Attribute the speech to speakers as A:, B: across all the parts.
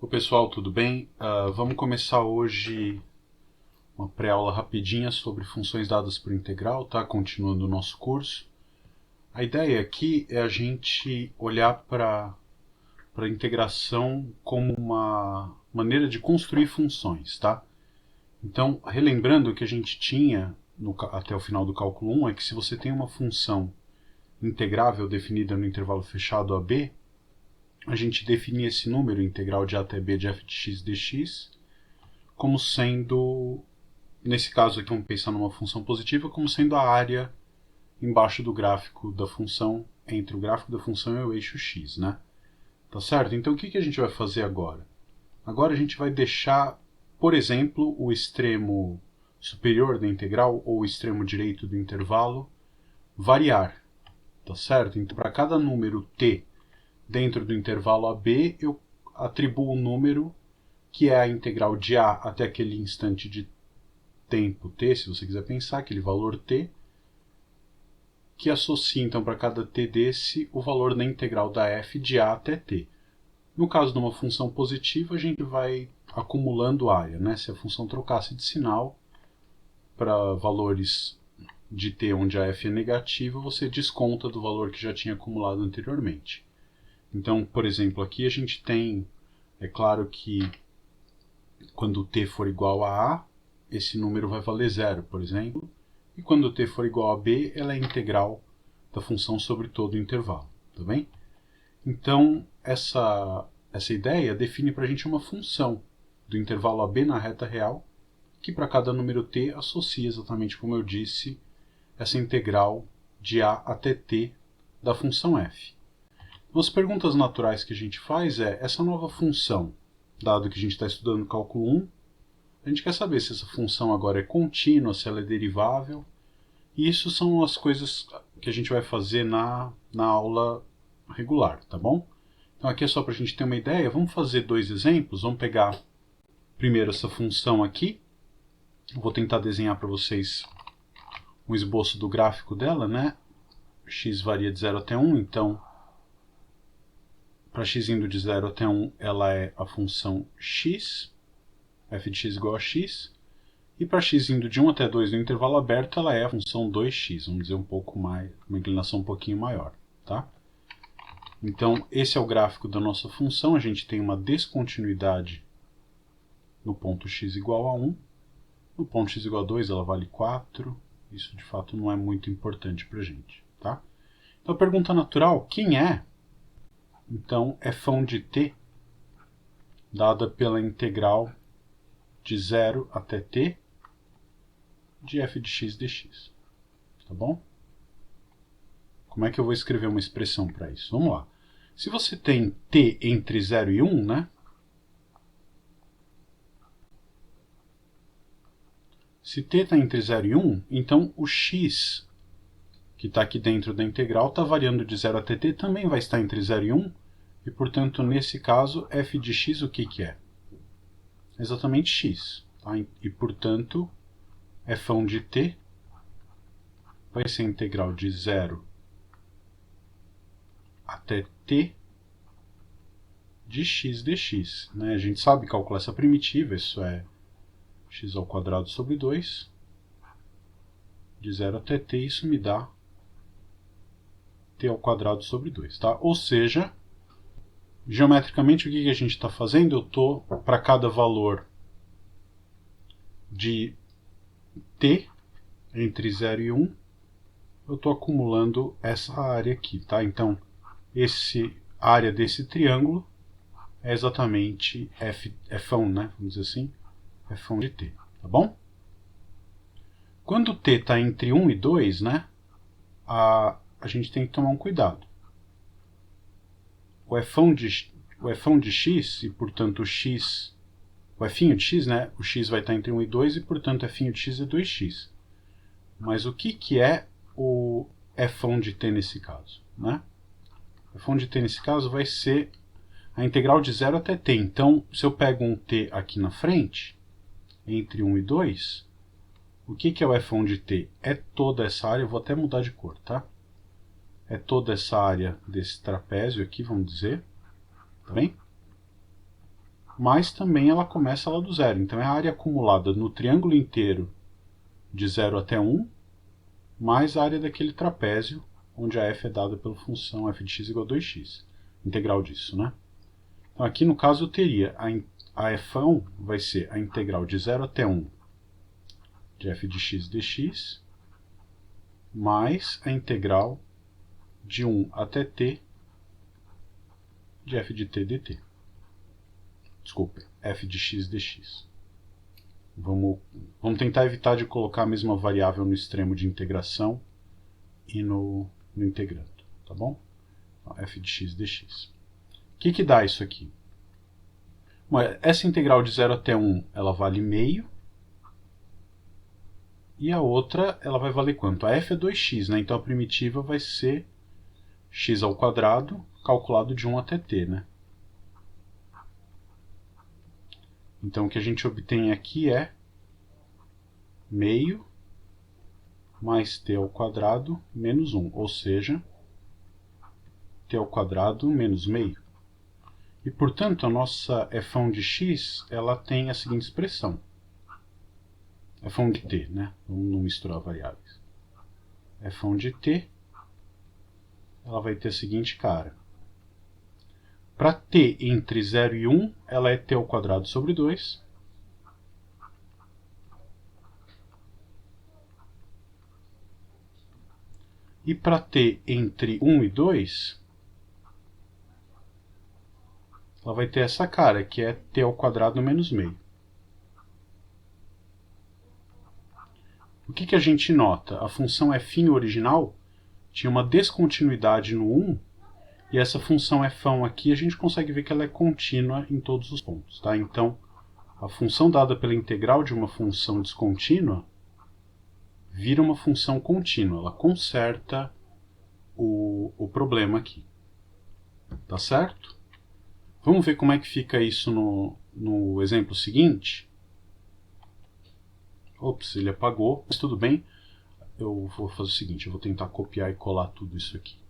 A: Oi pessoal, tudo bem? Vamos começar hoje uma pré-aula rapidinha sobre funções dadas por integral, tá? Continuando o nosso curso. A ideia aqui é a gente olhar para a integração como uma maneira de construir funções, tá? Então, relembrando o que a gente tinha até o final do cálculo 1, é que se você tem uma função integrável definida no intervalo fechado AB, a gente definia esse número integral de a até b de f de x dx como sendo, nesse caso aqui vamos pensar numa função positiva, como sendo a área embaixo do gráfico da função, entre o gráfico da função e o eixo x, né? Tá certo? Então o que a gente vai fazer agora? Agora a gente vai deixar, por exemplo, o extremo superior da integral ou o extremo direito do intervalo variar, tá certo? Então para cada número t dentro do intervalo AB, eu atribuo um número que é a integral de A até aquele instante de tempo t, se você quiser pensar, aquele valor t, que associa então para cada t desse o valor da integral da f de A até t. No caso de uma função positiva, a gente vai acumulando área, né? Se a função trocasse de sinal para valores de t onde a f é negativa, você desconta do valor que já tinha acumulado anteriormente. Então, por exemplo, aqui a gente tem, é claro que quando t for igual a A, esse número vai valer zero, por exemplo, e quando t for igual a B, ela é integral da função sobre todo o intervalo, tá bem? Então, essa ideia define para a gente uma função do intervalo AB na reta real, que para cada número t associa exatamente como eu disse, essa integral de A até t da função f. As perguntas naturais que a gente faz é, essa nova função, dado que a gente está estudando cálculo 1, a gente quer saber se essa função agora é contínua, se ela é derivável, e isso são as coisas que a gente vai fazer na aula regular, tá bom? Então aqui é só para a gente ter uma ideia, vamos fazer dois exemplos, vamos pegar primeiro essa função aqui, eu vou tentar desenhar para vocês um esboço do gráfico dela, né? X varia de 0 até 1, então para x indo de 0 até 1, ela é a função x, f de x igual a x, e para x indo de 1 até 2 no intervalo aberto, ela é a função 2x, vamos dizer um pouco mais, uma inclinação um pouquinho maior, tá? Então, esse é o gráfico da nossa função, a gente tem uma descontinuidade no ponto x igual a 1, no ponto x igual a 2 ela vale 4, isso de fato não é muito importante para a gente, tá? Então, a pergunta natural, quem é? Então, f de t, dada pela integral de 0 até t de f de x dx. Tá bom? Como é que eu vou escrever uma expressão para isso? Vamos lá. Se você tem t entre 0 e 1, né? Se t está entre 0 e 1, então o x, que está aqui dentro da integral, está variando de 0 até t, também vai estar entre 0 e 1, e portanto, nesse caso, f de x o que é? Exatamente x. Tá? E portanto, f de t vai ser a integral de 0 até t de x dx. Né? A gente sabe calcular essa primitiva, isso é x ao quadrado sobre 2, de 0 até t, isso me dá t ao quadrado sobre 2. Tá? Ou seja, geometricamente o que a gente está fazendo? Eu estou, para cada valor de t entre 0 e 1, eu estou acumulando essa área aqui. Tá? Então, a área desse triângulo é exatamente f1, né? Vamos dizer assim, f1 de t, tá bom? Quando t está entre 1 e 2, né, a gente tem que tomar um cuidado. O f1 de x, e portanto o x, o f' de x, né, o x vai estar entre 1 e 2, e portanto f' de x é 2x. Mas o que é o f1 de t nesse caso? Né? O f1 de t nesse caso vai ser a integral de 0 até t. Então, se eu pego um t aqui na frente, entre 1 e 2, o que é o f1 de t? É toda essa área, eu vou até mudar de cor, tá? É toda essa área desse trapézio aqui, vamos dizer, tá bem? mas também ela começa lá do zero. Então é a área acumulada no triângulo inteiro de 0 até 1, mais a área daquele trapézio, onde a f é dada pela função f de x igual a 2x. Integral disso, né? Então aqui no caso eu teria a f vai ser a integral de 0 até 1 de f de x dx, mais a integral de 1 até t de f de t dt. Desculpe, f de x dx. Vamos tentar evitar de colocar a mesma variável no extremo de integração e no integrando, tá bom? Então, f de x dx. O que dá isso aqui? Bom, essa integral de 0 até 1, ela vale meio. E a outra, ela vai valer quanto? A f é 2x, né? Então a primitiva vai ser x ao quadrado, calculado de 1 até t, né? Então o que a gente obtém aqui é meio mais t ao quadrado menos 1, ou seja, t ao quadrado menos meio. E, portanto, a nossa f de x, ela tem a seguinte expressão. f de t, né? Vamos não misturar variáveis. f de t, ela vai ter a seguinte cara. Para t entre 0 e 1, ela é t ao quadrado sobre 2. E para t entre 1 e 2, ela vai ter essa cara, que é t ao quadrado menos meio. O que a gente nota? A função f original tinha uma descontinuidade no 1, e essa função f aqui a gente consegue ver que ela é contínua em todos os pontos. Tá? Então, a função dada pela integral de uma função descontínua vira uma função contínua. Ela conserta o problema aqui. Tá certo? Vamos ver como é que fica isso no exemplo seguinte. Ops, ele apagou, mas tudo bem. Eu vou fazer o seguinte, eu vou tentar copiar e colar tudo isso aqui.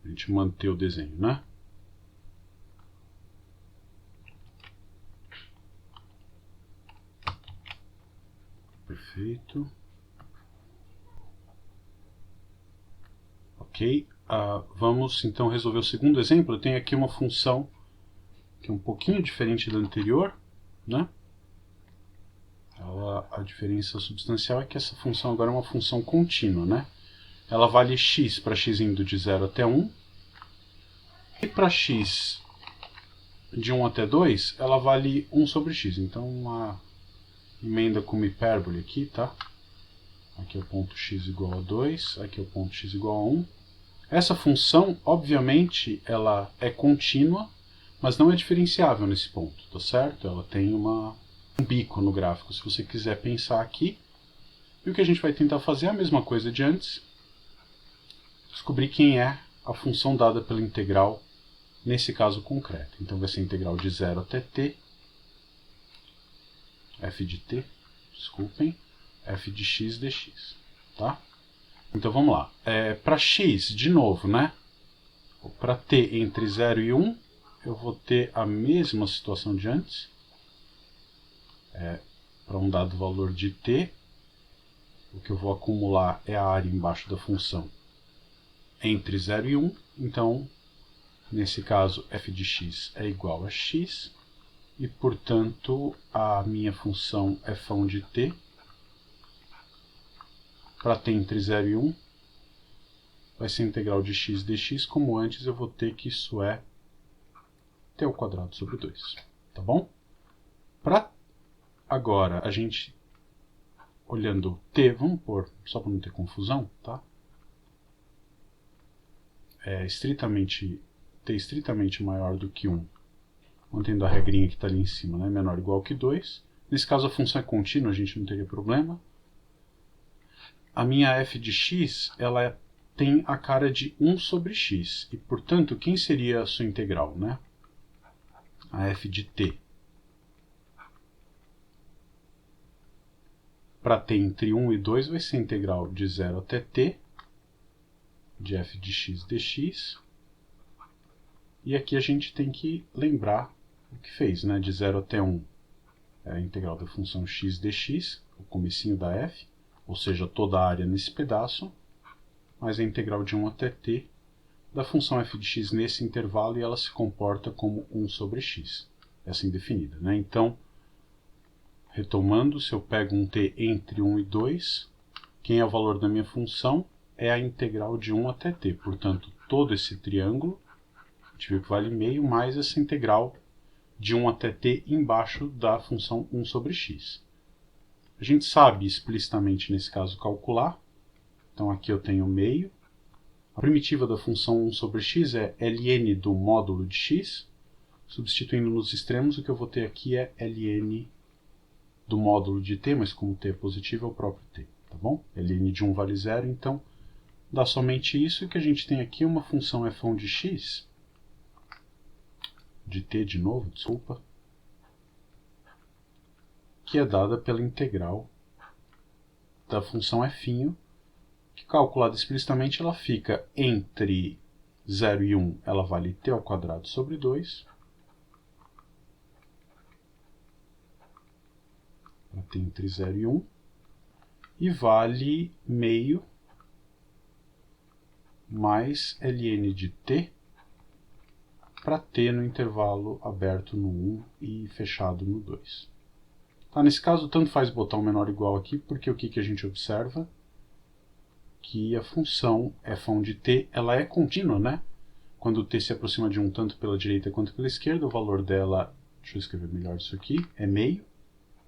A: A gente manter o desenho, né? Perfeito. Ok. Vamos então resolver o segundo exemplo. Eu tenho aqui uma função que é um pouquinho diferente da anterior, né? A diferença substancial é que essa função agora é uma função contínua, né? Ela vale x para x indo de 0 até 1. E para x de 1 até 2, ela vale 1 sobre x. Então, uma emenda como hipérbole aqui, tá? Aqui é o ponto x igual a 2, aqui é o ponto x igual a 1. Essa função, obviamente, ela é contínua, mas não é diferenciável nesse ponto, tá certo? Ela tem um bico no gráfico, se você quiser pensar aqui. E o que a gente vai tentar fazer é a mesma coisa de antes. Descobrir quem é a função dada pela integral nesse caso concreto. Então vai ser a integral de 0 até t, f de t, desculpem, f de x dx, tá? Então vamos lá. Para x, de novo, né? Para t entre 0 e 1, eu vou ter a mesma situação de antes. Para um dado valor de t, o que eu vou acumular é a área embaixo da função entre 0 e 1. Então, nesse caso, f de x é igual a x. E, portanto, a minha função f de t, para t entre 0 e 1, vai ser a integral de x dx, como antes eu vou ter que isso é t ao quadrado sobre 2. Tá bom? Para agora a gente, olhando t, vamos pôr, só para não ter confusão, tá? T estritamente maior do que 1, mantendo a regrinha que está ali em cima, né? Menor ou igual que 2. Nesse caso a função é contínua, a gente não teria problema. A minha f de x, ela tem a cara de 1 sobre x. E, portanto, quem seria a sua integral, né? A f de t. Para t entre 1 e 2 vai ser a integral de 0 até t de f de x dx E aqui a gente tem que lembrar o que fez, né? De 0 até 1 é a integral da função x dx, o comecinho da f, ou seja, toda a área nesse pedaço, mais a integral de 1 até t da função f de x nesse intervalo, e ela se comporta como 1 sobre x, é assim definida, né? Então, retomando, se eu pego um t entre 1 e 2, quem é o valor da minha função? É a integral de 1 até t, portanto, todo esse triângulo, a gente viu que vale meio, mais essa integral de 1 até t embaixo da função 1 sobre x. A gente sabe explicitamente, nesse caso, calcular. Então aqui eu tenho meio. A primitiva da função 1 sobre x é ln do módulo de x. Substituindo nos extremos, o que eu vou ter aqui é ln do módulo de t, mas como t é positivo, é o próprio t. Tá bom? ln de 1 vale 0, então dá somente isso. E o que a gente tem aqui é uma função f1 de x, de t de novo, desculpa, que é dada pela integral da função f', que calculada explicitamente ela fica entre 0 e 1, ela vale t ao quadrado sobre 2, ela tem entre 0 e 1, e vale meio mais ln de t para t no intervalo aberto no 1 e fechado no 2. Tá, nesse caso, tanto faz botar um menor ou igual aqui, porque o que a gente observa? Que a função f1 de t ela é contínua, né? Quando t se aproxima de 1 tanto pela direita quanto pela esquerda, o valor dela, deixa eu escrever melhor isso aqui, é meio.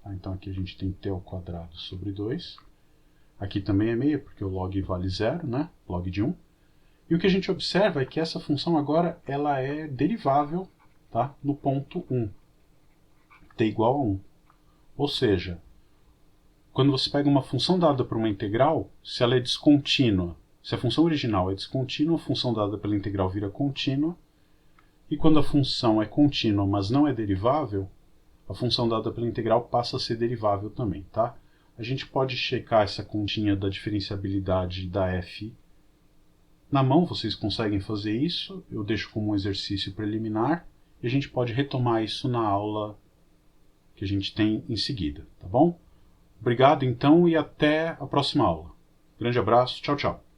A: Tá, então aqui a gente tem t ao quadrado sobre 2. Aqui também é meio, porque o log vale 0, né? Log de 1. E o que a gente observa é que essa função agora ela é derivável, tá? No ponto 1. T igual a 1. Ou seja, quando você pega uma função dada por uma integral, se ela é descontínua, se a função original é descontínua, a função dada pela integral vira contínua, e quando a função é contínua, mas não é derivável, a função dada pela integral passa a ser derivável também, tá? A gente pode checar essa continha da diferenciabilidade da f na mão, vocês conseguem fazer isso, eu deixo como um exercício preliminar, e a gente pode retomar isso na aula que a gente tem em seguida, tá bom? Obrigado então e até a próxima aula. Grande abraço, tchau, tchau.